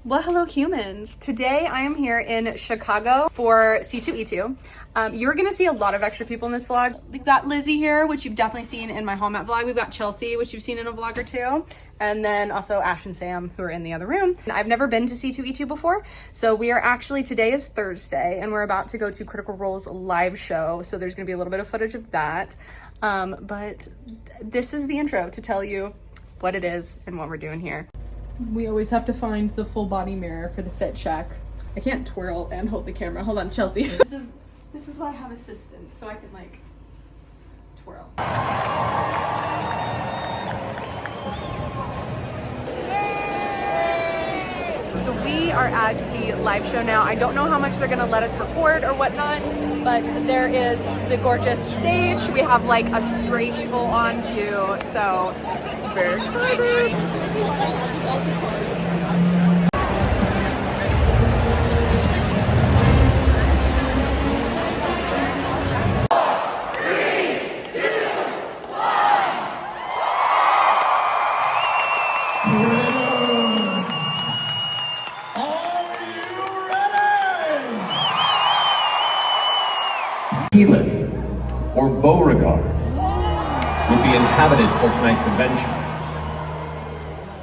Well, hello humans. Today I am here in Chicago for C2E2. You're gonna see a lot of extra people in this vlog. We've got Lizzie here, which you've definitely seen in my home mat vlog. We've got Chelsea, which you've seen in a vlog or two. And then also Ash and Sam, who are in the other room. I've never been to C2E2 before. So we are actually, today is Thursday, and we're about to go to Critical Role's live show. So there's gonna be a little bit of footage of that. But this is the intro to tell you what it is and what we're doing here. We always have to find the full body mirror for the fit check. I can't twirl and hold the camera. Hold on, Chelsea. This is why I have assistants, so I can like twirl. So we are at the live show now. I don't know how much they're gonna let us record or whatnot, but there is the gorgeous stage. We have like a straight full on view, so very excited. Or Beauregard would be inhabited for tonight's adventure.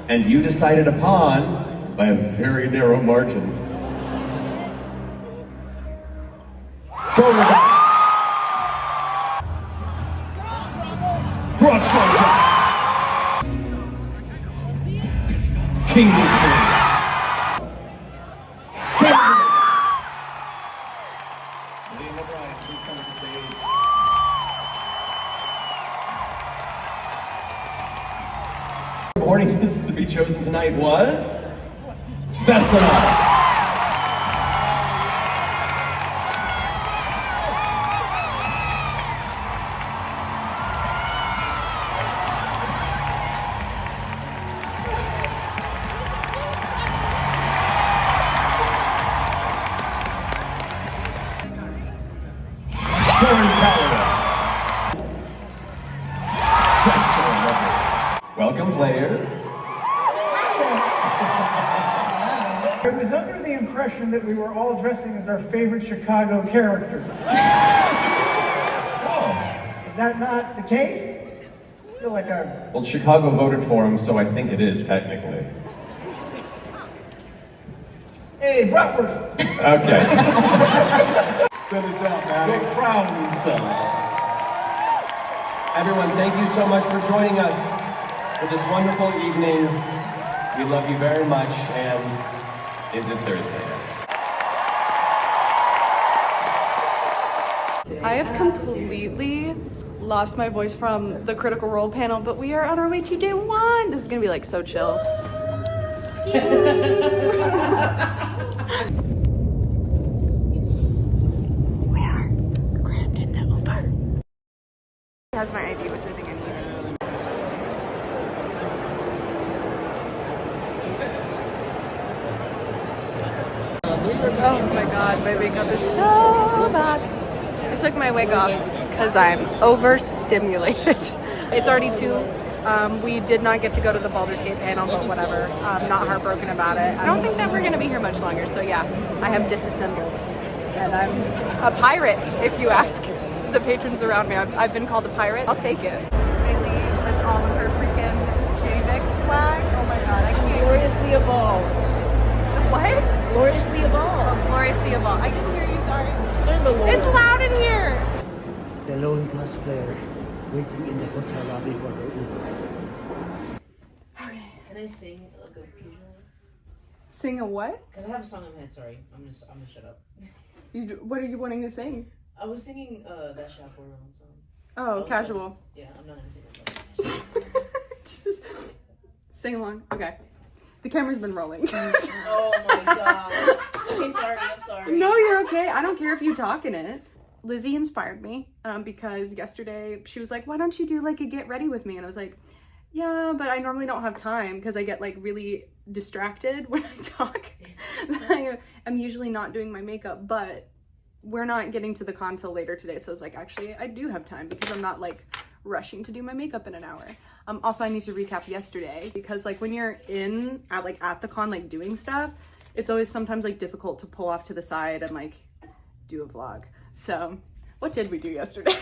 And you decided upon, by a very narrow margin, Beauregard. Broad strong jack. Kingsley. Please come to the stage. The audience to be chosen tonight was Bethlehem. Welcome, players. I was under the impression that we were all dressing as our favorite Chicago characters. Oh, is that not the case? I feel like Well, Chicago voted for him, so I think it is, technically. Hey, bratwurst! Okay. Set it down, man. Go proud of yourself. Everyone, thank you so much for joining us for this wonderful evening. We love you very much, and is it Thursday? I have completely lost my voice from the Critical Role panel, but we are on our way to day one. This is gonna be like so chill. We are crammed in the Uber. It has my ID, which I think I need. Oh my god, my makeup is so bad. I took my wig off because I'm overstimulated. It's already 2. We did not get to go to the Baldurs panel, but whatever. I'm not heartbroken about it. I don't think that we're going to be here much longer, so yeah, I have disassembled. And I'm a pirate, if you ask the patrons around me. I've been called a pirate. I'll take it. Crazy with all of her freaking JVIC swag. Oh my god, I can't. Gloriously evolved. What? Gloriously evolved. Oh, gloriously evolved. I didn't hear you, sorry. Lord. It's loud in here. The lone cosplayer waiting in the hotel lobby for her Uber. Okay. Can I sing like a fusion? Sing a what? Because I have a song in my head. Sorry, I'm gonna shut up. What are you wanting to sing? I was singing that Chaperone song. Oh, casual. Yeah, I'm not gonna sing it. Just sing along. Okay. The camera's been rolling. Oh my god. Okay, sorry. I'm sorry. No, you're okay. I don't care if you talk in it. Lizzie inspired me because yesterday she was like, why don't you do like a get ready with me? And I was like, yeah, but I normally don't have time because I get like really distracted when I talk. I'm usually not doing my makeup, but we're not getting to the con till later today. So I was like, actually, I do have time because I'm not like rushing to do my makeup in an hour. Also, I need to recap yesterday because like when you're at the con like doing stuff, it's always sometimes like difficult to pull off to the side and like do a vlog. So what did we do yesterday?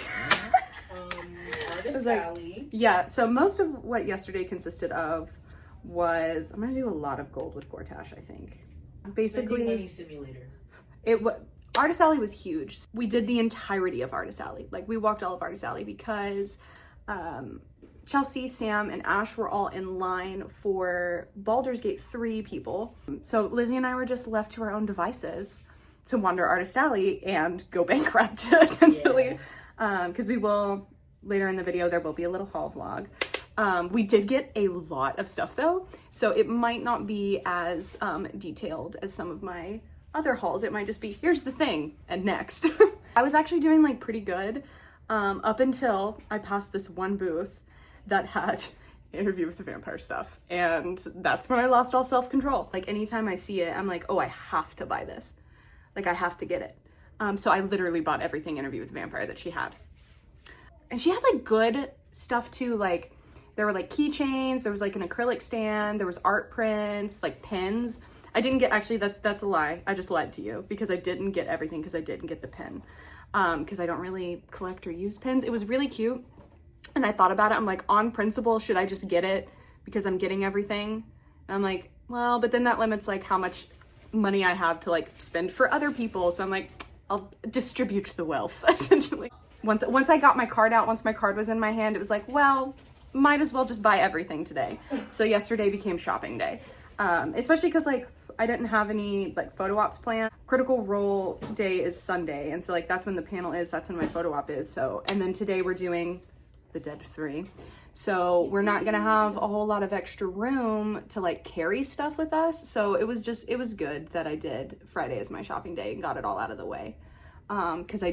Artist Alley. Yeah, so most of what yesterday consisted of was, I'm gonna do a lot of gold with Gortash, I think. Basically, Spending money simulator. Artist Alley was huge. We did the entirety of Artist Alley. Like we walked all of Artist Alley because Chelsea, Sam, and Ash were all in line for Baldur's Gate 3 people. So Lizzie and I were just left to our own devices to wander Artist Alley and go bankrupt, essentially. Because we will, later in the video, there will be a little haul vlog. We did get a lot of stuff though, so it might not be as detailed as some of my other hauls. It might just be, here's the thing, and next. I was actually doing like pretty good up until I passed this one booth that had Interview with the Vampire stuff, and that's when I lost all self-control. Like anytime I see it, I'm like, oh, I have to buy this. Like I have to get it. So I literally bought everything Interview with the Vampire that she had. And she had like good stuff too, like there were like keychains, there was like an acrylic stand, there was art prints, like pins. I didn't get, actually that's a lie. I just lied to you because I didn't get everything because I didn't get the pin. Because I don't really collect or use pins. It was really cute. And I thought about it. I'm like, on principle, should I just get it because I'm getting everything? And I'm like, well, but then that limits like how much money I have to like spend for other people. So I'm like, I'll distribute the wealth essentially. Once I got my card out, once my card was in my hand, it was like, well, might as well just buy everything today. So yesterday became shopping day. Especially because like I didn't have any like photo ops planned. Critical Role day is Sunday, and so like that's when the panel is, that's when my photo op is. So, and then today we're doing the Dead 3. So we're not gonna have a whole lot of extra room to like carry stuff with us. So it was good that I did Friday as my shopping day and got it all out of the way. Because I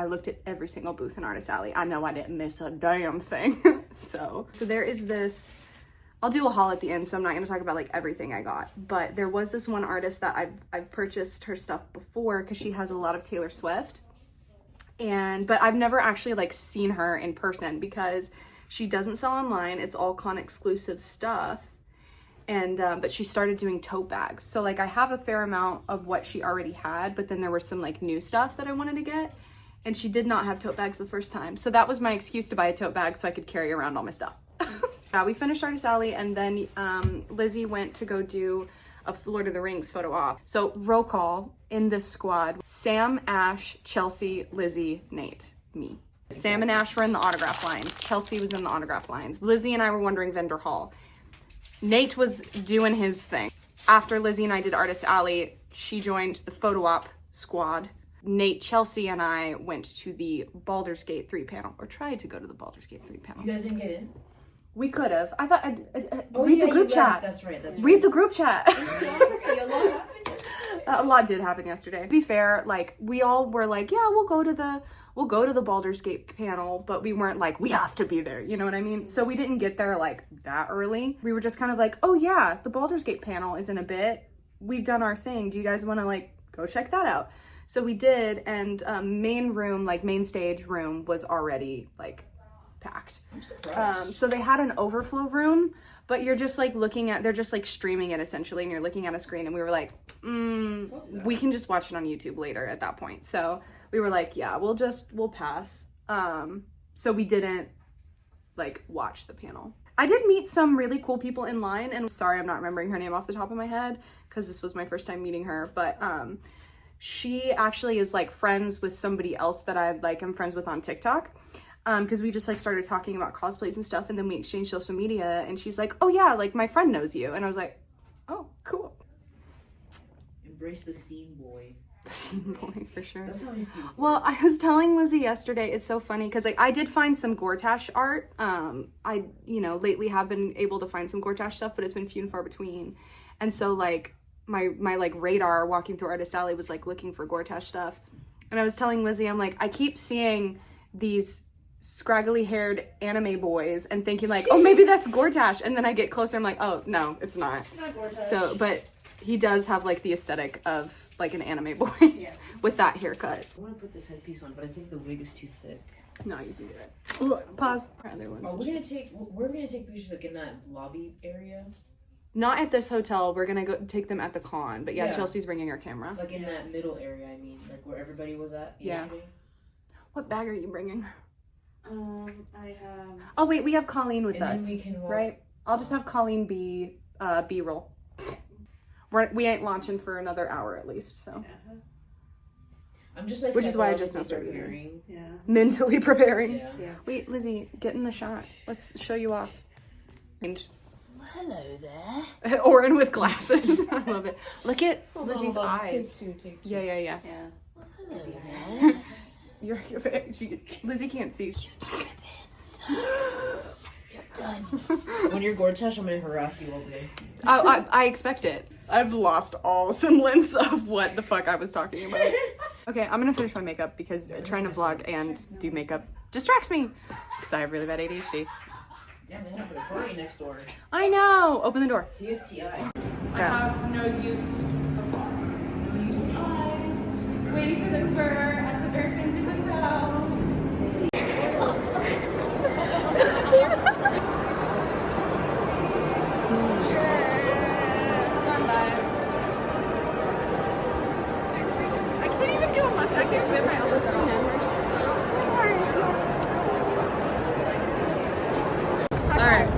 looked at every single booth in Artist Alley. I know I didn't miss a damn thing. So there is this, I'll do a haul at the end, so I'm not gonna talk about like everything I got, but there was this one artist that I've purchased her stuff before because she has a lot of Taylor Swift. But I've never actually like seen her in person because she doesn't sell online. It's all con exclusive stuff. And but she started doing tote bags. So like I have a fair amount of what she already had, but then there was some like new stuff that I wanted to get. And she did not have tote bags the first time. So that was my excuse to buy a tote bag so I could carry around all my stuff. We finished Artist Alley, and then Lizzie went to go do a Lord of the Rings photo op. So roll call in this squad: Sam, Ash, Chelsea, Lizzie, Nate, me. Sam and Ash were in the autograph lines. Chelsea was in the autograph lines. Lizzie and I were wandering vendor hall. Nate was doing his thing. After Lizzie and I did Artist Alley, she joined the photo op squad. Nate, Chelsea, and I went to the Baldur's Gate 3 panel, or tried to go to the Baldur's Gate 3 panel. You guys didn't get in? We could have. I thought read the group chat. That's right. Read the group chat. A A lot did happen yesterday. To be fair, like we all were like, yeah, we'll go to the Baldur's Gate panel, but we weren't like, we have to be there. You know what I mean? So we didn't get there like that early. We were just kind of like, oh yeah, the Baldur's Gate panel is in a bit. We've done our thing. Do you guys want to like go check that out? So we did, and main stage room was already like packed. I'm surprised. So they had an overflow room, but you're just like they're just like streaming it essentially, and you're looking at a screen, and we were like, we can just watch it on YouTube later at that point. So we were like, yeah, we'll pass. So we didn't like watch the panel. I did meet some really cool people in line, and sorry, I'm not remembering her name off the top of my head because this was my first time meeting her, but she actually is like friends with somebody else that I'm friends with on TikTok. Because we just like started talking about cosplays and stuff, and then we exchanged social media, and she's like, oh yeah, like my friend knows you. And I was like, oh, cool. Embrace the scene boy. The scene boy, for sure. That's how I see it. Well, I was telling Lizzie yesterday, it's so funny because like I did find some Gortash art. I lately have been able to find some Gortash stuff, but it's been few and far between. And so like my like radar walking through Artist Alley was like looking for Gortash stuff. And I was telling Lizzie, I'm like, I keep seeing these scraggly haired anime boys and thinking like, oh, maybe that's Gortash. And then I get closer, I'm like, oh no, it's not. Not Gortash. So, but he does have like the aesthetic of like an anime boy with that haircut. I want to put this headpiece on, but I think the wig is too thick. No, you can do it. Ooh, pause. Other ones. Are we gonna take? We're gonna take pictures like in that lobby area. Not at this hotel. We're gonna go take them at the con. But yeah, Chelsea's bringing her camera. Like in that middle area. I mean, like where everybody was at yesterday. What bag are you bringing? I have. Oh wait, we have Colleen with And us, then we can walk. right? I'll just have Colleen be B-roll. We ain't launching for another hour at least, so. I'm just like. Which is why I just now started preparing. Yeah. Mentally preparing. Yeah. Wait, Lizzie, get in the shot. Let's show you off. And Hello there. Oren with glasses. I love it. Look at Lizzie's Hold on. eyes. Take two. Yeah. Yeah. Hello there. Lizzie can't see. You're done. When you're Gortash, I'm gonna harass you all day. I expect it. I've lost all semblance of what the fuck I was talking about. Okay, I'm gonna finish my makeup because trying to vlog and do makeup distracts me because I have really bad ADHD. Yeah, man, have a party next door. I know. Open the door. TFTI. I have no use of vlogs. No use of eyes. Waiting for the Uber at the very fancy hotel. Fun vibes. I can't even do a must. I can't fit my eldest son in. All right.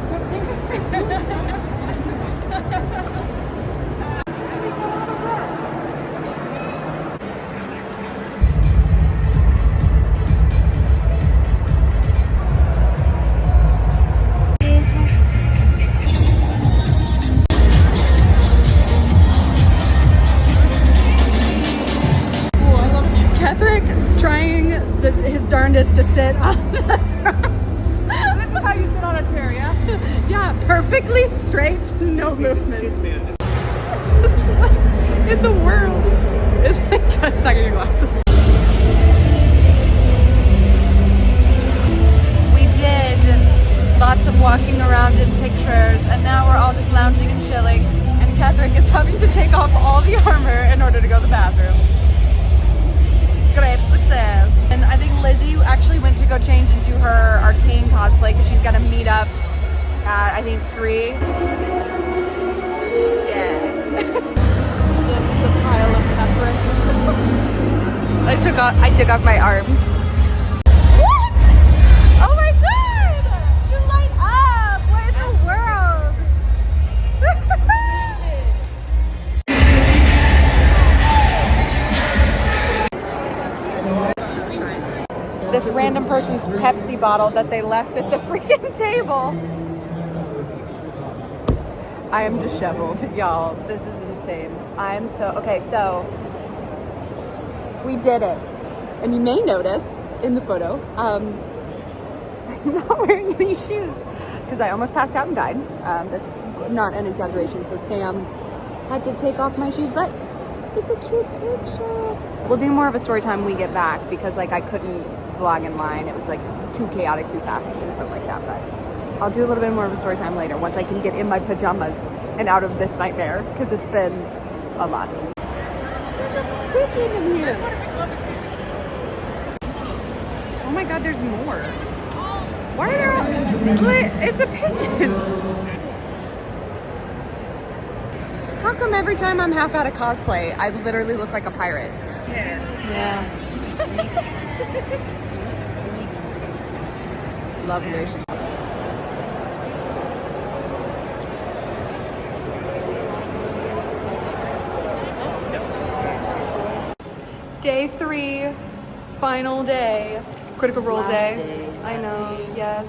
Kethrick trying his darndest to sit on the This is how you sit on a chair, yeah? yeah, perfectly straight, no movement. What in the world? It's like stuck in your glasses. We did lots of walking around in pictures, and now we're all just lounging and chilling. And Kethrick is having to take off all the armor in order to go to the bathroom. Great success. And I think Lizzie actually went to go change into her arcane cosplay because she's got to meet up at, I think, 3. Yeah. the pile of Kethrick. I took off my arms. What? Oh my god! You light up! What in the world? This random person's Pepsi bottle that they left at the freaking table. I am disheveled, y'all. This is insane. I'm so, okay, so we did it. And you may notice in the photo, I'm not wearing any shoes because I almost passed out and died. That's not an exaggeration. So Sam had to take off my shoes, but it's a cute picture. We'll do more of a story time when we get back because like I couldn't vlog in line. It was like too chaotic, too fast and stuff like that. But I'll do a little bit more of a story time later once I can get in my pajamas and out of this nightmare because it's been a lot. There's a pigeon in here. Oh my god, there's more. Why are there all... What? It's a pigeon. How come every time I'm half out of cosplay, I literally look like a pirate? Yeah. Lovely. Day 3, final day, critical role day. I know, yes.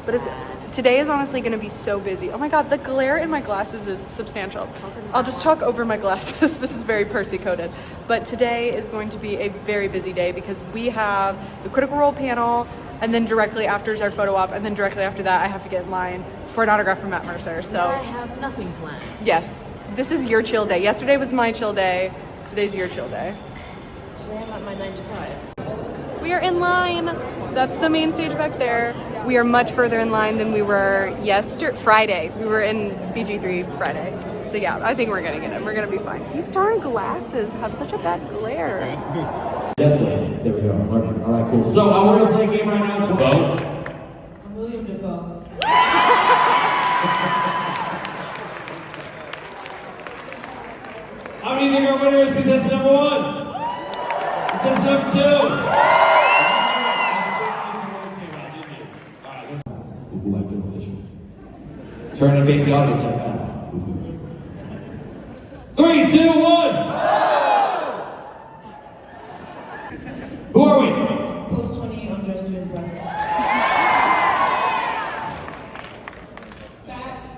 But today is honestly going to be so busy. Oh my god, the glare in my glasses is substantial. I'll just talk over my glasses. This is very Percy coded. But today is going to be a very busy day because we have the critical role panel, and then directly after is our photo op, and then directly after that I have to get in line for an autograph from Matt Mercer. So I have nothing planned. yes, this is your chill day. Yesterday was my chill day. Today's your chill day. Today I'm at my 9 to 5. We are in line. That's the main stage back there. We are much further in line than we were Friday. We were in BG3 Friday. So yeah, I think we're gonna get in. We're gonna be fine. These darn glasses have such a bad glare. Definitely. There we go. All right, cool. So we're gonna play a game right now. So vote. I'm William Defoe. How many think our winner is contestant number 1? Contestant number 2? Turn and face the audience right now. 3, 2, 1! Who are we? Post 28 undressed to impress. Facts.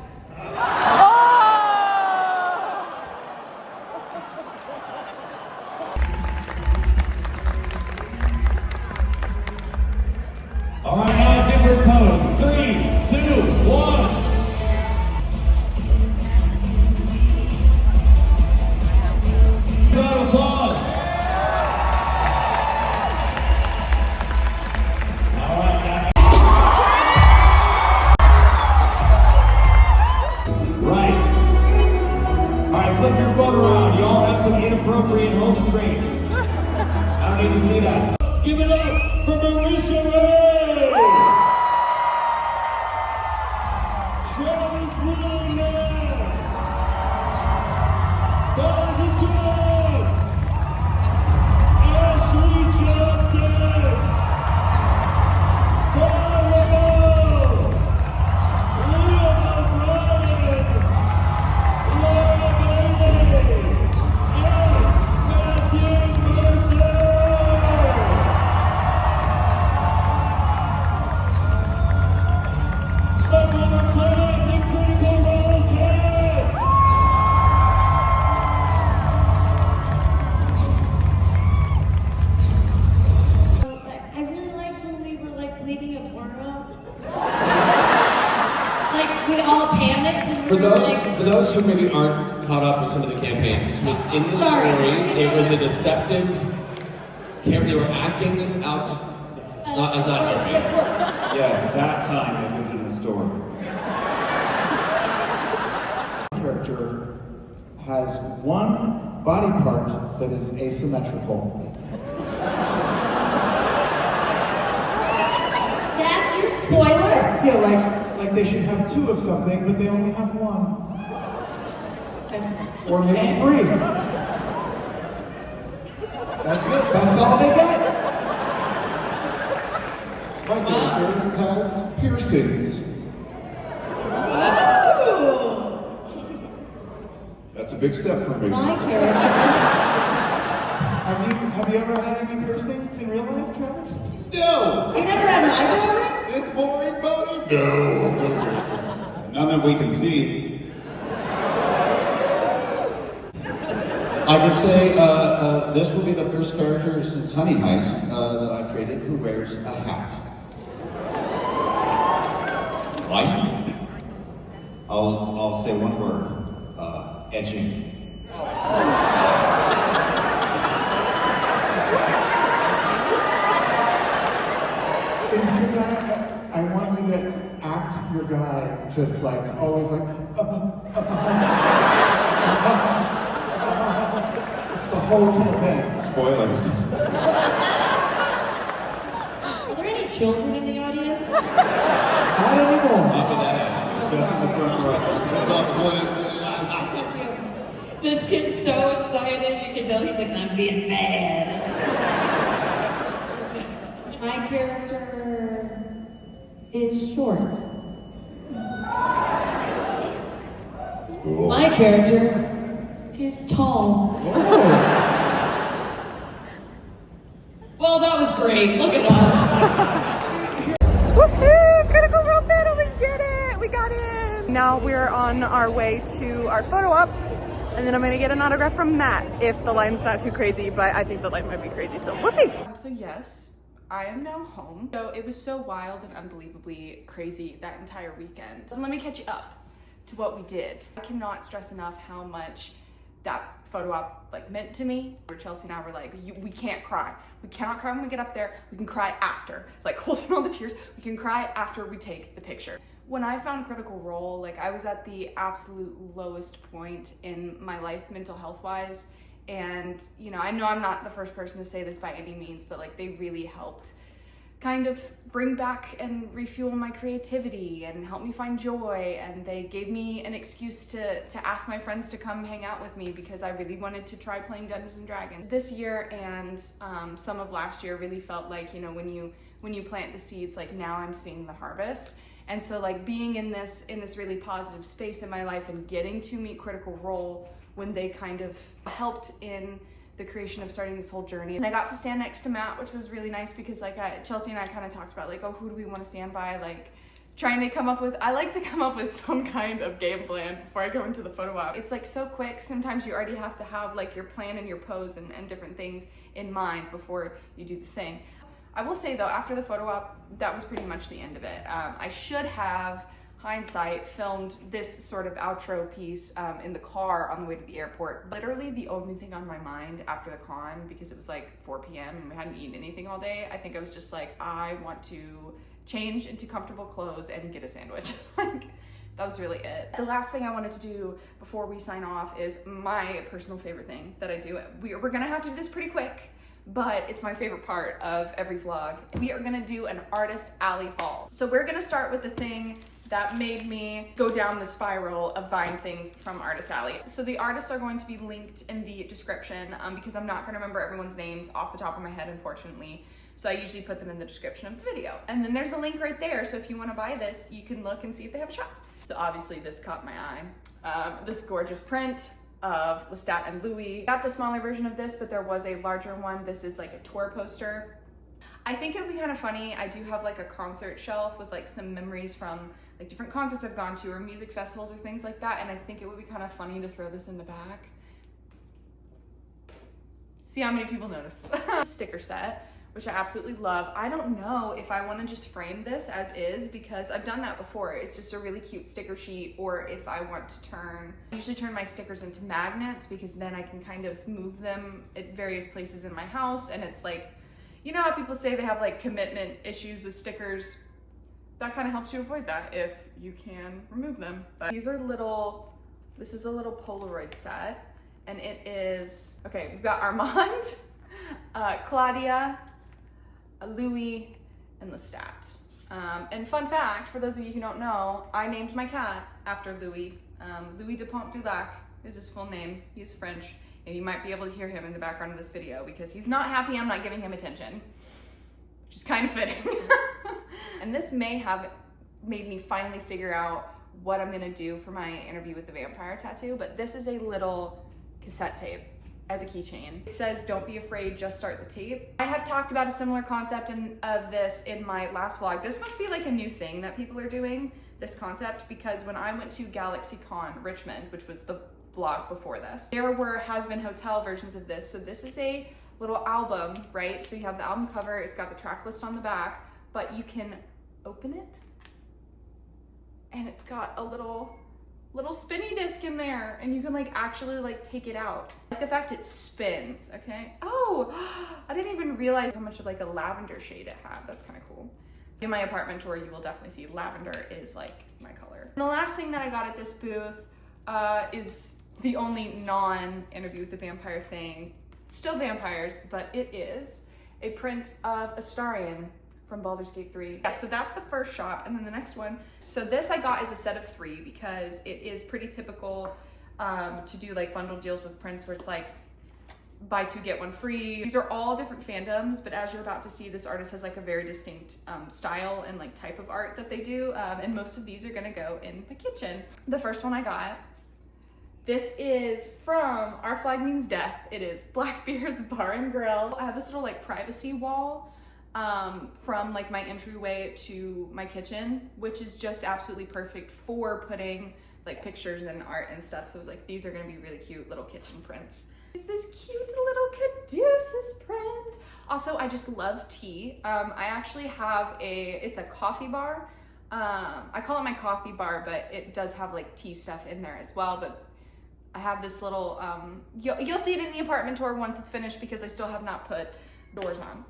All right, now different pose. 3, 2, 1. Round of applause. All right, guys. Right. All right, flip your phone around. You all have some inappropriate home screens. I don't need to see that. Give it up for Marisha Ray! Travis Williams! Dawson Jones! Ashley Johnson! Scarlett! Liam O'Brien! Laura Bailey! And Matthew Mercer! One more time, the Critical Role cast! I really liked when we were like leading a porno. Like we all panicked and we were like, For those who maybe aren't caught up with some of the campaigns, this was in the Sorry. story. It was a deceptive. They were acting this out. Not Yes, that time it was in the store. Character has one body part that is asymmetrical. that's your spoiler? Yeah, like they should have 2 of something, but they only have 1. Or maybe 3. That's it. That's all they get. My character has piercings. That's a big step for me. My character. Have you ever had any piercings in real life, Travis? No! You never had an eyebrow ring? This boring body? No piercing. None that we can see. I would say this will be the first character since Honey Heist that I've created who wears a hat. Why? I'll say one word. Edging. Is your guy? I want you to act your guy, just like always like. It's the whole campaign. Spoilers. Are there any children in the audience? Not anymore. Not for that. Just in the front row. That's all Flynn. This kid's so excited, you can tell he's like, I'm being mad. My character is short. My character is tall. Well, that was great. Look at us. Woohoo! Critical Role Battle, we did it! We got in! Now we're on our way to our photo op, and then I'm gonna get an autograph from Matt if the line's not too crazy, but I think the line might be crazy, so we'll see. So yes, I am now home. So it was so wild and unbelievably crazy that entire weekend. And let me catch you up to what we did. I cannot stress enough how much that photo op like meant to me. Chelsea and I were like, we can't cry. We cannot cry when we get up there. We can cry after. Like, holding all the tears. We can cry after we take the picture. When I found Critical Role, like I was at the absolute lowest point in my life mental health wise. And, you know I'm not the first person to say this by any means, but like they really helped kind of bring back and refuel my creativity and help me find joy. And they gave me an excuse to ask my friends to come hang out with me because I really wanted to try playing Dungeons and Dragons. This year and some of last year really felt like, you know, when you plant the seeds, like now I'm seeing the harvest. And so like being in this really positive space in my life and getting to meet Critical Role when they kind of helped in the creation of starting this whole journey. And I got to stand next to Matt, which was really nice because like Chelsea and I kind of talked about like, oh, who do we want to stand by? Like trying to come up with, I like to come up with some kind of game plan before I go into the photo op. It's like so quick. Sometimes you already have to have like your plan and your pose and different things in mind before you do the thing. I will say though, after the photo op, that was pretty much the end of it. I should have, hindsight, filmed this sort of outro piece in the car on the way to the airport. Literally the only thing on my mind after the con, because it was like 4 p.m. and we hadn't eaten anything all day, I think I was just like, I want to change into comfortable clothes and get a sandwich. Like, that was really it. The last thing I wanted to do before we sign off is my personal favorite thing that I do. We're gonna have to do this pretty quick, but it's my favorite part of every vlog. We are gonna do an artist alley haul. So we're gonna start with the thing that made me go down the spiral of buying things from Artist Alley. So the artists are going to be linked in the description because I'm not gonna remember everyone's names off the top of my head, unfortunately. So I usually put them in the description of the video. And then there's a link right there. So if you wanna buy this, you can look and see if they have a shop. So obviously this caught my eye. This gorgeous print of Lestat and Louis. Got the smaller version of this, but there was a larger one. This is like a tour poster. I think it would be kind of funny. I do have like a concert shelf with like some memories from like different concerts I've gone to or music festivals or things like that. And I think it would be kind of funny to throw this in the back. See how many people notice. Sticker set, which I absolutely love. I don't know if I want to just frame this as is because I've done that before. It's just a really cute sticker sheet, or if I want to I usually turn my stickers into magnets because then I can kind of move them at various places in my house. And it's like, you know how people say they have like commitment issues with stickers? That kind of helps you avoid that if you can remove them. But these are this is a little Polaroid set, and it is, okay, we've got Armand, Claudia, Louis, and Lestat. And fun fact, for those of you who don't know, I named my cat after Louis. Louis de Pont-du-Lac is his full name. He's French, and you might be able to hear him in the background of this video because he's not happy I'm not giving him attention, which is kind of fitting. And this may have made me finally figure out what I'm gonna do for my interview with the vampire tattoo, but this is a little cassette tape as a keychain. It says, don't be afraid, just start the tape. I have talked about a similar concept of this in my last vlog. This must be like a new thing that people are doing, this concept, because when I went to GalaxyCon Richmond, which was the vlog before this, there were has-been hotel versions of this. So this is a little album, right? So you have the album cover, it's got the track list on the back, but you can open it and it's got a little spinny disc in there, and you can like actually like take it out. Like the fact it spins, okay? Oh, I didn't even realize how much of like a lavender shade it had. That's kind of cool. In my apartment tour, you will definitely see lavender is like my color. And the last thing that I got at this booth is the only non-interview with the vampire thing. Still vampires, but it is a print of Astarion from Baldur's Gate 3. Yeah, so that's the first shop, and then the next one. So this I got is a set of 3 because it is pretty typical to do like bundle deals with prints where it's like buy 2 get 1 free. These are all different fandoms, but as you're about to see, this artist has like a very distinct style and like type of art that they do, and most of these are gonna go in my kitchen. The first one I got, this is from Our Flag Means Death. It is Blackbeard's Bar and Grill. I have this little like privacy wall from like my entryway to my kitchen, which is just absolutely perfect for putting like pictures and art and stuff. So I was like, these are gonna be really cute little kitchen prints. It's this cute little Caduceus print. Also, I just love tea. I actually have it's a coffee bar. I call it my coffee bar, but it does have like tea stuff in there as well. But I have this little, you'll see it in the apartment tour once it's finished because I still have not put doors on.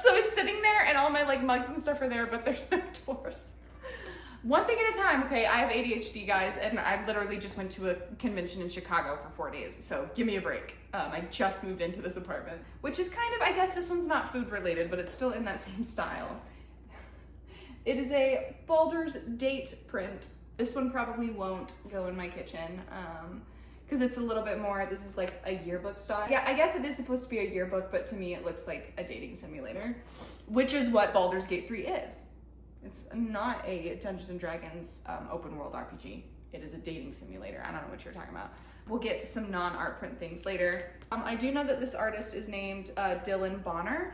So it's sitting there and all my like mugs and stuff are there, but there's no doors. One thing at a time, okay? I have ADHD, guys, and I literally just went to a convention in Chicago for 4 days, so give me a break. I just moved into this apartment, which is kind of, I guess this one's not food related, but it's still in that same style. It is a Baldurs date print. This one probably won't go in my kitchen, because it's a little bit more, this is like a yearbook style. Yeah, I guess it is supposed to be a yearbook, but to me it looks like a dating simulator, which is what Baldur's Gate 3 is. It's not a Dungeons & Dragons open world RPG. It is a dating simulator. I don't know what you're talking about. We'll get to some non-art print things later. I do know that this artist is named Dylan Bonner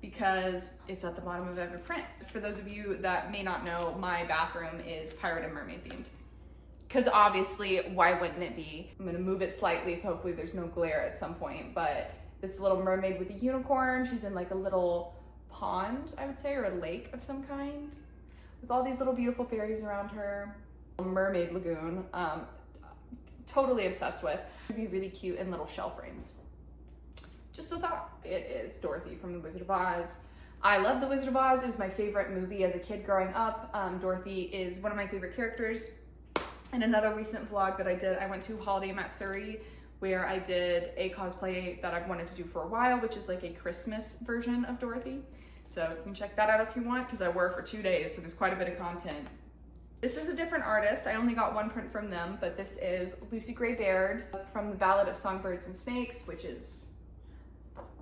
because it's at the bottom of every print. For those of you that may not know, my bathroom is pirate and mermaid themed. Because obviously, why wouldn't it be? I'm gonna move it slightly so hopefully there's no glare at some point, but this little mermaid with a unicorn, she's in like a little pond, I would say, or a lake of some kind, with all these little beautiful fairies around her. Mermaid lagoon, totally obsessed with. It'd be really cute in little shell frames. Just a thought. It is Dorothy from The Wizard of Oz. I love The Wizard of Oz. It was my favorite movie as a kid growing up. Dorothy is one of my favorite characters. In another recent vlog that I did, I went to Holiday Matsuri, where I did a cosplay that I've wanted to do for a while, which is like a Christmas version of Dorothy. So you can check that out if you want, because I wore it for 2 days, so there's quite a bit of content. This is a different artist. I only got one print from them, but this is Lucy Gray Baird from The Ballad of Songbirds and Snakes, which is,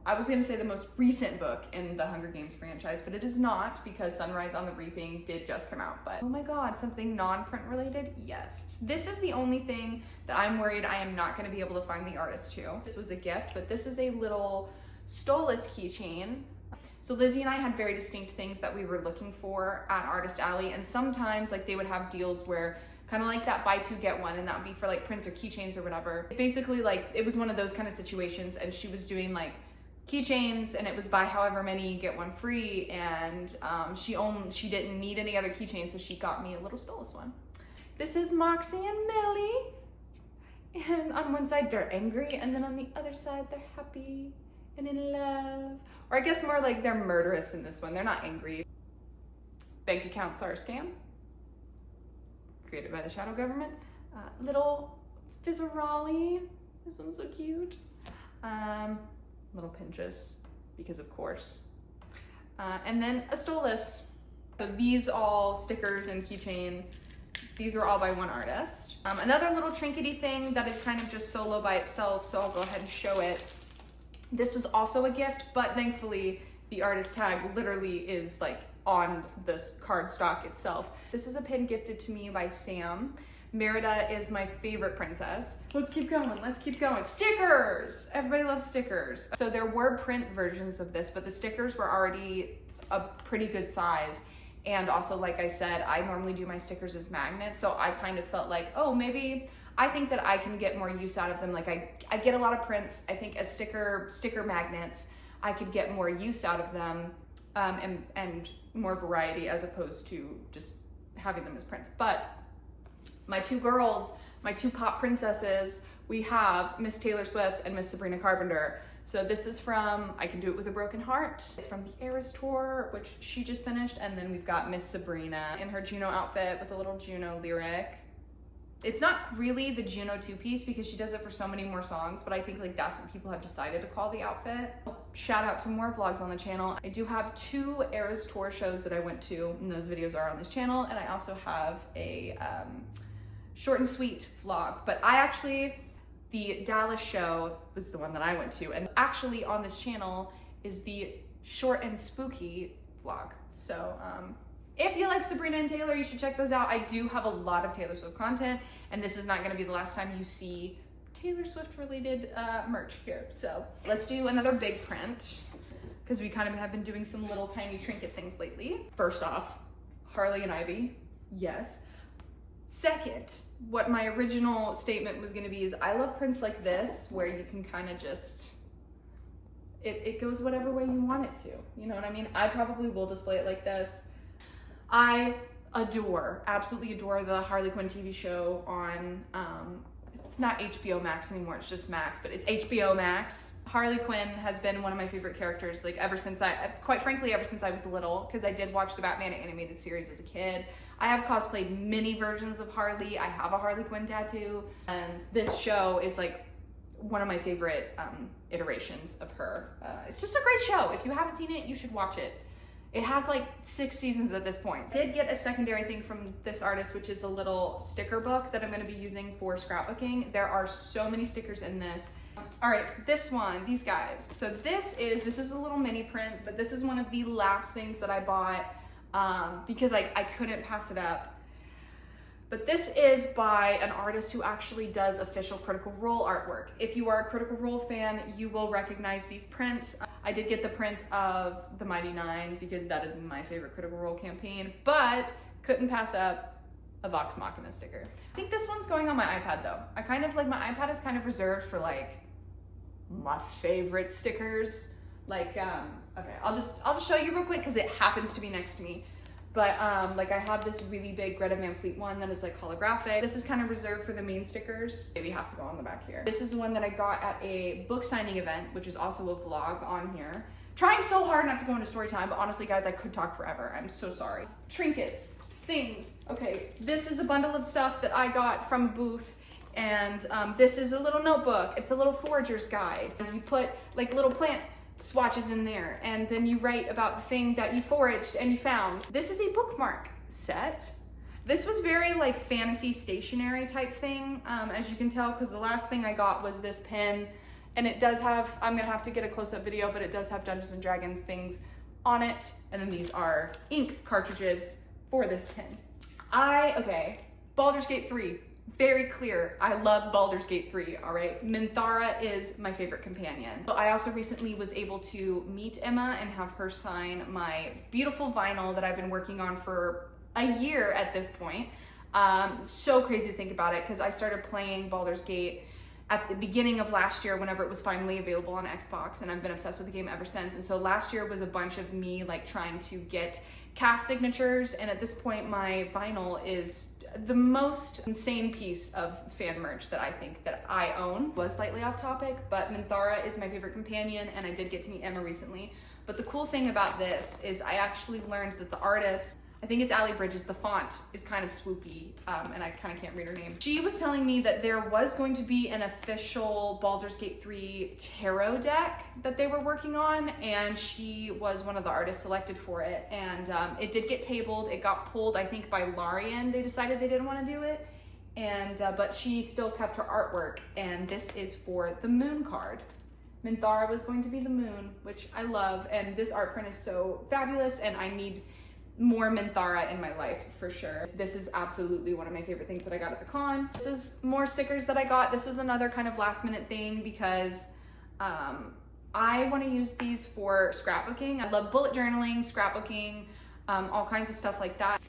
I was gonna say the most recent book in the Hunger Games franchise, but it is not, because Sunrise on the Reaping did just come out. But oh my God, something non-print related? Yes. This is the only thing that I'm worried I am not gonna be able to find the artist to. This was a gift, but this is a little Stolas keychain. So Lizzie and I had very distinct things that we were looking for at Artist Alley, and sometimes like they would have deals where kind of like that buy two get one, and that would be for like prints or keychains or whatever. Basically, like it was one of those kind of situations, and she was doing like keychains, and it was buy however many get one free, and she didn't need any other keychains, so she got me a little Stolas one. This is Moxie and Millie, and on one side they're angry, and then on the other side they're happy and in love. Or I guess more like they're murderous in this one. They're not angry. Bank accounts are a scam. Created by the shadow government. Little Fizzarolli. This one's so cute. Little pinches, because of course. And then a Stolas. So these all stickers and keychain, these are all by one artist. Another little trinkety thing that is kind of just solo by itself, so I'll go ahead and show it. This was also a gift, but thankfully the artist tag literally is like on this cardstock itself. This is a pin gifted to me by Sam. Merida is my favorite princess. Let's keep going, let's keep going. Stickers! Everybody loves stickers. So there were print versions of this, but the stickers were already a pretty good size. And also, like I said, I normally do my stickers as magnets, so I kind of felt like, oh, maybe I think that I can get more use out of them. Like I get a lot of prints. I think as sticker magnets, I could get more use out of them and more variety as opposed to just having them as prints. But my two girls, my two pop princesses, we have Miss Taylor Swift and Miss Sabrina Carpenter. So this is from I Can Do It With a Broken Heart. It's from the Eras tour, which she just finished. And then we've got Miss Sabrina in her Juno outfit with a little Juno lyric. It's not really the Juno two-piece because she does it for so many more songs, but I think like that's what people have decided to call the outfit. Shout out to more vlogs on the channel. I do have 2 Eras tour shows that I went to, and those videos are on this channel. And I also have a short and sweet vlog, but the Dallas show was the one that I went to, and actually on this channel is the short and spooky vlog. So if you like Sabrina and Taylor, you should check those out. I do have a lot of Taylor Swift content, and this is not gonna be the last time you see Taylor Swift related merch here. So let's do another big print, because we kind of have been doing some little tiny trinket things lately. First off, Harley and Ivy, yes. Second, what my original statement was gonna be is I love prints like this, where you can kind of just, it goes whatever way you want it to. You know what I mean? I probably will display it like this. I absolutely adore the Harley Quinn TV show on, it's not HBO Max anymore, it's just Max, but it's HBO Max. Harley Quinn has been one of my favorite characters, like quite frankly, ever since I was little, because I did watch the Batman animated series as a kid. I have cosplayed many versions of Harley. I have a Harley Quinn tattoo, and this show is like one of my favorite iterations of her. It's just a great show. If you haven't seen it, you should watch it. It has like 6 seasons at this point. I did get a secondary thing from this artist, which is a little sticker book that I'm gonna be using for scrapbooking. There are so many stickers in this. All right, this one, these guys. So this is a little mini print, but this is one of the last things that I bought because I couldn't pass it up. But this is by an artist who actually does official Critical Role artwork. If you are a Critical Role fan, you will recognize these prints. I did get the print of the Mighty Nine because that is my favorite Critical Role campaign, but couldn't pass up a Vox Machina sticker. I think this one's going on my iPad though. I kind of like, my iPad is kind of reserved for like my favorite stickers. Like, okay, I'll just show you real quick because it happens to be next to me. But like I have this really big Greta Van Fleet one that is like holographic. This is kind of reserved for the main stickers. Maybe have to go on the back here. This is the one that I got at a book signing event, which is also a vlog on here. Trying so hard not to go into story time, but honestly guys, I could talk forever. I'm so sorry. Trinkets, things. Okay, this is a bundle of stuff that I got from a booth. And this is a little notebook. It's a little forager's guide. And you put like little plant swatches in there, and then you write about the thing that you foraged and you found. This is a bookmark set. This was very like fantasy stationery type thing, as you can tell, because the last thing I got was this pen, and it does have, I'm gonna have to get a close-up video, but it does have Dungeons and Dragons things on it. And then these are ink cartridges for this pen. Okay, Baldur's Gate 3. Very clear, I love Baldur's Gate 3, all right? Minthara is my favorite companion. So I also recently was able to meet Emma and have her sign my beautiful vinyl that I've been working on for a year at this point. So crazy to think about it, because I started playing Baldur's Gate at the beginning of last year whenever it was finally available on Xbox, and I've been obsessed with the game ever since. And so last year was a bunch of me like trying to get cast signatures, and at this point my vinyl is the most insane piece of fan merch that I think that I own. Was slightly off topic, but Minthara is my favorite companion, and I did get to meet Emma recently. But the cool thing about this is I actually learned that the artist, I think it's Allie Bridges, the font is kind of swoopy, and I kind of can't read her name. She was telling me that there was going to be an official Baldur's Gate 3 tarot deck that they were working on, and she was one of the artists selected for it. And it did get tabled. It got pulled, I think, by Larian. They decided they didn't want to do it, and but she still kept her artwork, and this is for the moon card. Minthara was going to be the moon, which I love, and this art print is so fabulous, and I need more Minthara in my life for sure. This is absolutely one of my favorite things that I got at the con. This is more stickers that I got. This was another kind of last minute thing because I want to use these for scrapbooking. I love bullet journaling, scrapbooking, all kinds of stuff like that.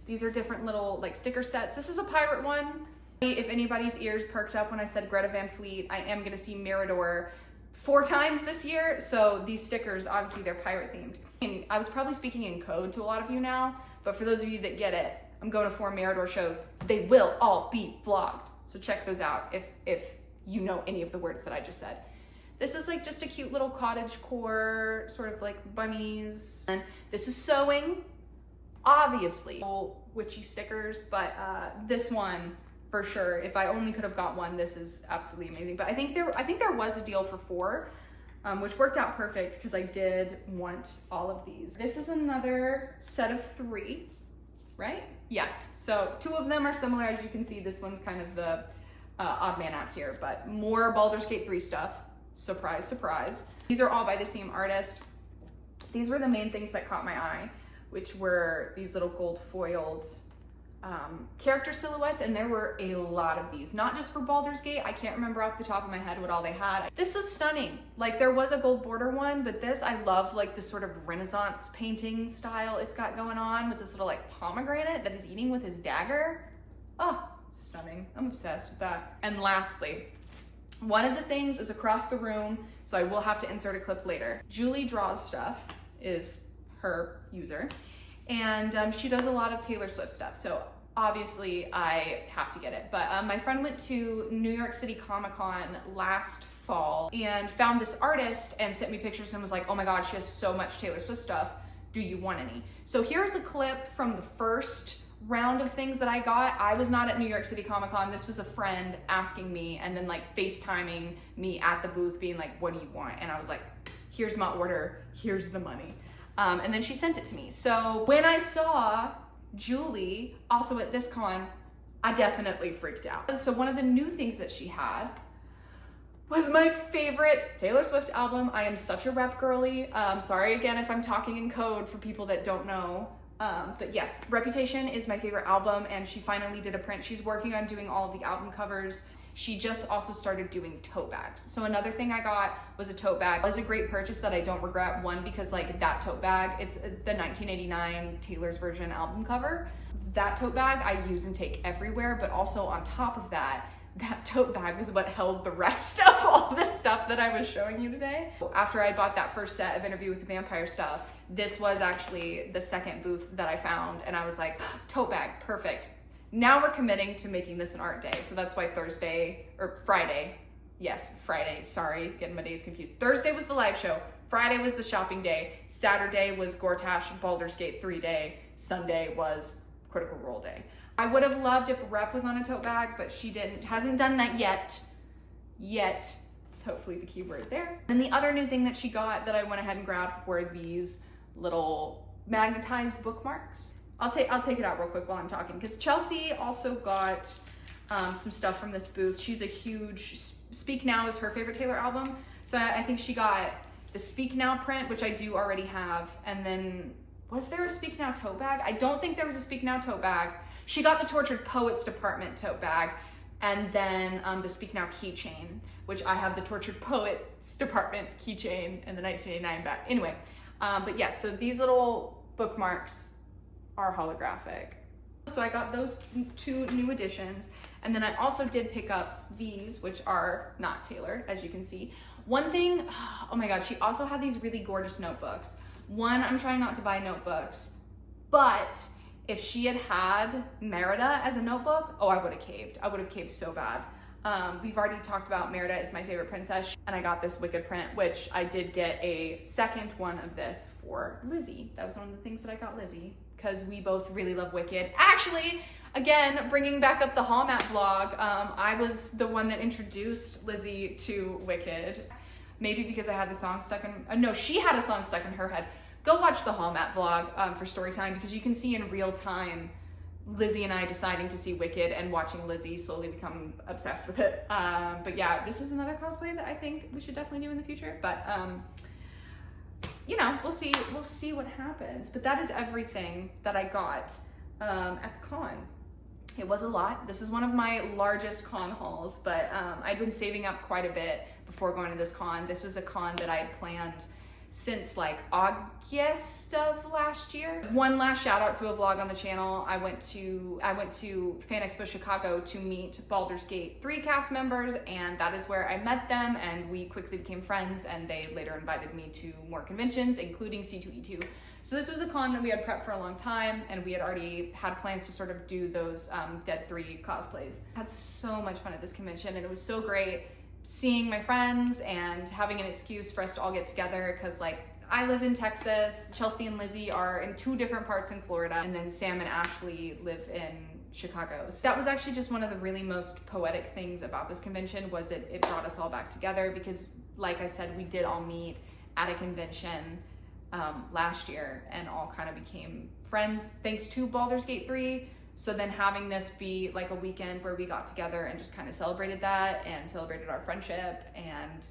These are different little like sticker sets. This is a pirate one. If anybody's ears perked up when I said Greta Van Fleet, I am gonna see Mirador 4 times this year, so these stickers, obviously they're pirate themed. And I was probably speaking in code to a lot of you now, but for those of you that get it, I'm going to 4 Mirador shows. They will all be vlogged, so check those out if you know any of the words that I just said. This is like just a cute little cottage core, sort of like bunnies. And this is sewing, obviously. Witchy stickers, but this one, for sure, if I only could have got one, this is absolutely amazing. But I think there was a deal for 4, which worked out perfect because I did want all of these. This is another set of 3, right? Yes, so 2 of them are similar. As you can see, this one's kind of the odd man out here, but more Baldur's Gate 3 stuff. Surprise, surprise. These are all by the same artist. These were the main things that caught my eye, which were these little gold foiled character silhouettes, and there were a lot of these, not just for Baldur's Gate. I can't remember off the top of my head what all they had. This was stunning. Like, there was a gold border one, but this, I love like the sort of Renaissance painting style it's got going on with this little like pomegranate that he's eating with his dagger. Oh, stunning. I'm obsessed with that. And lastly, one of the things is across the room, so I will have to insert a clip later. Julie Draws Stuff is her user, and she does a lot of Taylor Swift stuff, so obviously I have to get it. But my friend went to New York City Comic-Con last fall and found this artist and sent me pictures and was like, oh my god, she has so much Taylor Swift stuff, do you want any? So here's a clip from the first round of things that I got, I was not at New York City Comic Con. This was a friend asking me and then like FaceTiming me at the booth being like, what do you want? And I was like, here's my order, here's the money. And then she sent it to me. So when I saw Julie also at this con, I definitely freaked out. So one of the new things that she had was my favorite Taylor Swift album. I am such a rep girly. Sorry again if I'm talking in code for people that don't know. But yes, Reputation is my favorite album, and she finally did a print. She's working on doing all of the album covers. She just also started doing tote bags. So another thing I got was a tote bag. It was a great purchase that I don't regret. One, because like that tote bag, it's the 1989 Taylor's version album cover. That tote bag I use and take everywhere, but also on top of that, that tote bag was what held the rest of all the stuff that I was showing you today. After I bought that first set of Interview with the Vampire stuff, this was actually the second booth that I found, and I was like, tote bag, perfect. Now we're committing to making this an art day. So that's why Friday, sorry, getting my days confused. Thursday was the live show, Friday was the shopping day, Saturday was Gortash Baldur's Gate 3 day, Sunday was Critical Role Day. I would have loved if Rep was on a tote bag, but she hasn't done that yet. It's hopefully the key word there. Then the other new thing that she got that I went ahead and grabbed were these little magnetized bookmarks. I'll take it out real quick while I'm talking, because Chelsea also got some stuff from this booth. She's a huge, Speak Now is her favorite Taylor album. So I think she got the Speak Now print, which I do already have. And then, was there a Speak Now tote bag? I don't think there was a Speak Now tote bag. She got the Tortured Poets Department tote bag, and then the Speak Now keychain, which I have the Tortured Poets Department keychain and the 1989 bag. Anyway, but yes, so these little bookmarks are holographic. So I got those two new additions, and then I also did pick up these, which are not Taylor, as you can see. One thing, oh my God, she also had these really gorgeous notebooks. One, I'm trying not to buy notebooks, but if she had had Merida as a notebook, oh, I would have caved. I would have caved so bad. We've already talked about Merida is my favorite princess, and I got this Wicked print, which I did get a second one of this for Lizzie. That was one of the things that I got Lizzie, because we both really love Wicked. Actually, again, bringing back up the Hall Mat vlog, I was the one that introduced Lizzie to Wicked. Maybe because I had the song stuck in, no, she had a song stuck in her head. Go watch the Hall Mat vlog for story time, because you can see in real time Lizzie and I deciding to see Wicked and watching Lizzie slowly become obsessed with it. But yeah, this is another cosplay that I think we should definitely do in the future. But you know, we'll see what happens. But that is everything that I got at the con. It was a lot. This is one of my largest con hauls, but I'd been saving up quite a bit before going to this con. This was a con that I had planned since like August of last year. One last shout out to a vlog on the channel. I went to Fan Expo Chicago to meet Baldur's Gate 3 cast members, and that is where I met them, and we quickly became friends, and they later invited me to more conventions, including C2E2. So this was a con that we had prepped for a long time, and we had already had plans to sort of do those Dead 3 cosplays. I had so much fun at this convention, and it was so great seeing my friends and having an excuse for us to all get together, because like I live in Texas, Chelsea and Lizzie are in 2 different parts in Florida, and then Sam and Ashley live in Chicago. So that was actually just one of the really most poetic things about this convention, was it brought us all back together, because like I said, we did all meet at a convention last year and all kind of became friends thanks to Baldur's Gate 3. So then having this be like a weekend where we got together and just kind of celebrated that and celebrated our friendship and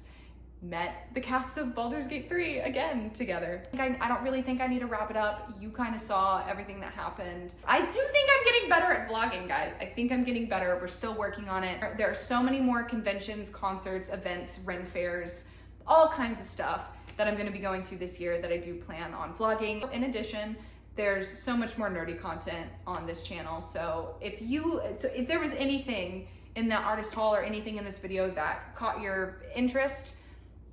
met the cast of Baldur's Gate 3 again together. I don't really think I need to wrap it up. You kind of saw everything that happened. I do think I'm getting better at vlogging, guys. I think I'm getting better. We're still working on it. There are so many more conventions, concerts, events, Ren fairs, all kinds of stuff that I'm going to be going to this year that I do plan on vlogging. In addition, there's so much more nerdy content on this channel. So if there was anything in that artist hall or anything in this video that caught your interest,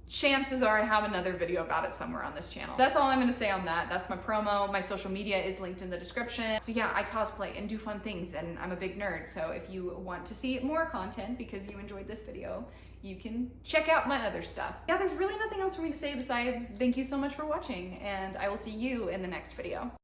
chances are I have another video about it somewhere on this channel. That's all I'm gonna say on that. That's my promo. My social media is linked in the description. So yeah, I cosplay and do fun things, and I'm a big nerd. So if you want to see more content because you enjoyed this video, you can check out my other stuff. Yeah, there's really nothing else for me to say besides thank you so much for watching, and I will see you in the next video.